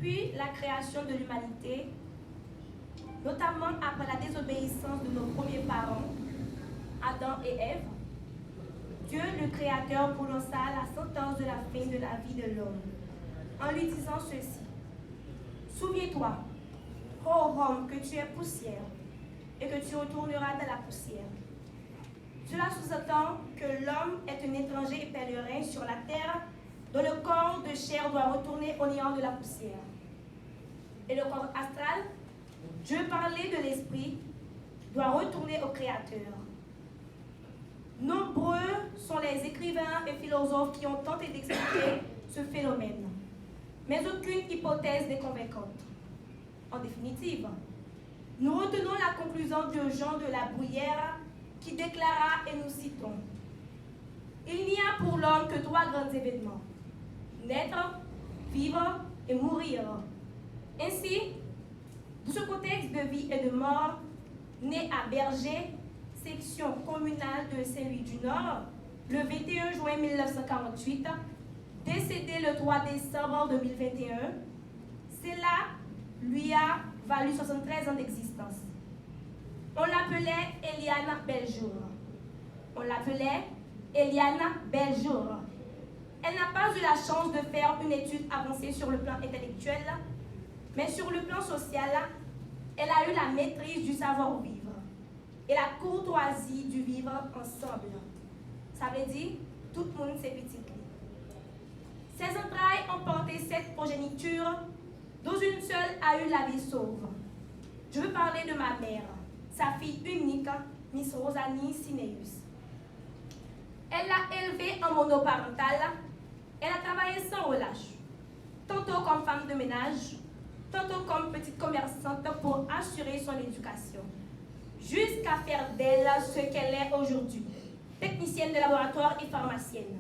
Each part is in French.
depuis la création de l'humanité, notamment après la désobéissance de nos premiers parents, Adam et Ève, Dieu, le Créateur, prononça la sentence de la fin de la vie de l'homme, en lui disant ceci. Souviens-toi, ô homme, que tu es poussière, et que tu retourneras dans la poussière. Cela sous-entend que l'homme est un étranger et pèlerin sur la terre, dont le corps de chair doit retourner au néant de la poussière. Et le corps astral, Dieu parlait de l'esprit, doit retourner au Créateur. Nombreux sont les écrivains et philosophes qui ont tenté d'expliquer ce phénomène, mais aucune hypothèse n'est convaincante. En définitive, nous retenons la conclusion de Jean de la Bruyère qui déclara, et nous citons, « Il n'y a pour l'homme que trois grands événements, naître, vivre et mourir. » Ainsi, dans ce contexte de vie et de mort, né à Berger, section communale de Saint-Louis du Nord, le 21 juin 1948, décédé le 3 décembre 2021, cela lui a valu 73 ans d'existence. On l'appelait Eliane Beljour. Elle n'a pas eu la chance de faire une étude avancée sur le plan intellectuel, mais sur le plan social, elle a eu la maîtrise du savoir-vivre et la courtoisie du vivre ensemble. Ça veut dire, tout le monde c'est petit. Ses entrailles ont porté cette progéniture, dont une seule a eu la vie sauve. Je veux parler de ma mère, sa fille unique, Miss Rosanie Sineus. Elle l'a élevée en monoparental. Elle a travaillé sans relâche, tantôt comme femme de ménage, tantôt comme petite commerçante pour assurer son éducation, jusqu'à faire d'elle ce qu'elle est aujourd'hui, technicienne de laboratoire et pharmacienne,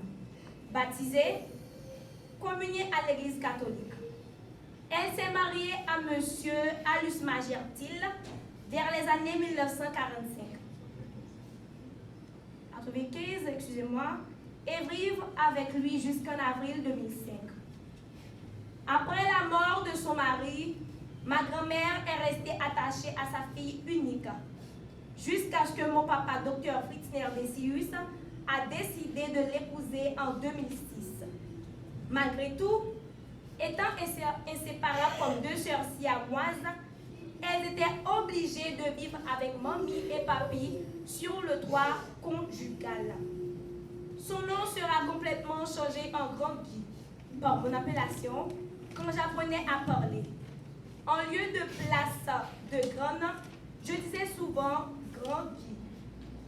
baptisée, communiée à l'église catholique. Elle s'est mariée à monsieur Alus Magertil vers les années 1945. À 95, excusez-moi, et vivre avec lui jusqu'en avril 2005. Après la mort de son mari, ma grand-mère est restée attachée à sa fille unique, jusqu'à ce que mon papa, Dr Fritzner Desius, a décidé de l'épouser en 2006. Malgré tout, étant inséparables comme deux sœurs siamoises, elles étaient obligées de vivre avec mamie et papy sur le toit conjugal. Son nom sera complètement changé en Grand Guy par mon appellation quand j'apprenais à parler. En lieu de place de Grande, je disais souvent Grand Guy.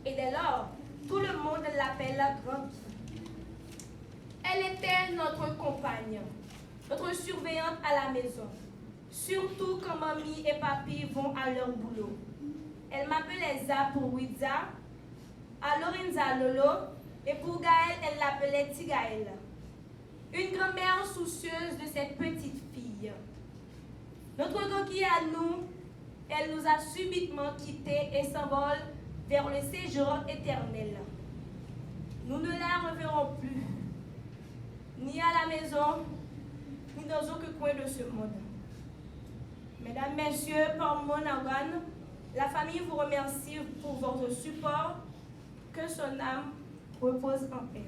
Et dès lors, tout le monde l'appelle Grand Guy. Elle était notre compagne, notre surveillante à la maison, surtout quand mamie et papy vont à leur boulot. Elle m'appelait Za pour Wiza, à Lorenza Lolo, et pour Gaël, elle l'appelait Tigaël. Une grand-mère soucieuse de cette petite fille. Notre Goki à nous, elle nous a subitement quittés et s'envole vers le séjour éternel. Nous ne la reverrons plus, ni à la maison, ni dans aucun coin de ce monde. Mesdames, Messieurs, par mon organe, la famille vous remercie pour votre support. Que son âme repose en paix.